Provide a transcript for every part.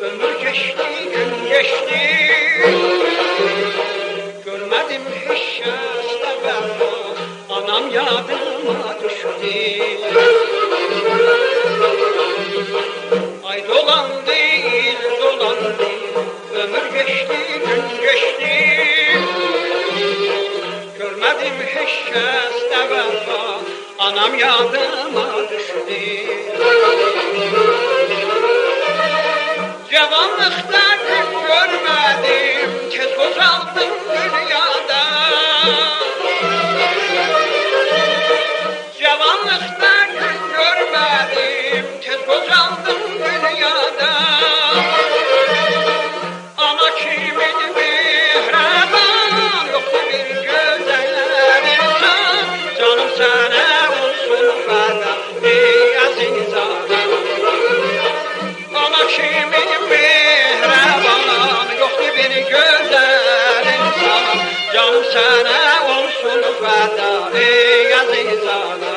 Ömür geçti, gün geçti. Görmedim hiç şahsda verdi, anam yadıma düştü. Ay dolandı, il dolandı, ömür geçti, gün geçti. Görmedim hiç şahsda verdi, anam yadıma düştü. Cavanlıkta gün görmedim, tez bozaldım dünyada. Cavanlıkta gün görmedim, tez bozaldım dünyada. Ana kimin mihraban, yoktu bir güzel insan. Canım sana olsun feda, ey aziz adam. Ana kimin mihraban, yoktu bir güzel insan. Canım sana olsun feda, ey aziz ana.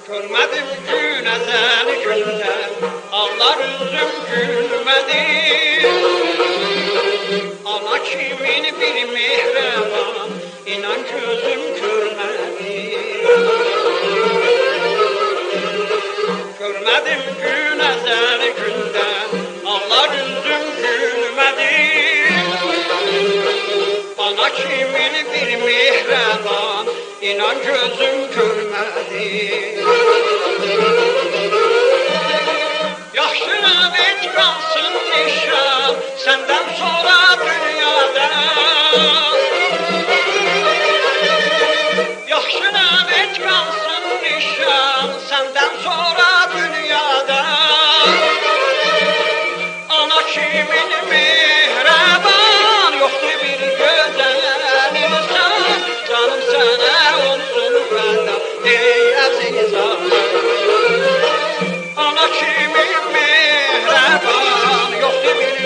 Görmedim gün ezel günden, ağlar üzüm gülmedi. Ana kimin bir mihraban, inan gözüm görmedi. Görmedim gün ezel günden, ağlar üzüm gülmedi. Ana kimin bir mihraban, inan gözüm görmedi. Yaxşına et qalsın nişan, səndən sonra dünyada. Yaxşına et qalsın nişan, səndən sonra dünyada. Ana kimin mehraban, yoxdur bir gözəl insan. Canım sənə olsun fəda, ey əziz ana. Ana kimin mehraban, yoktu bir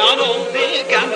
Can oldu, qəm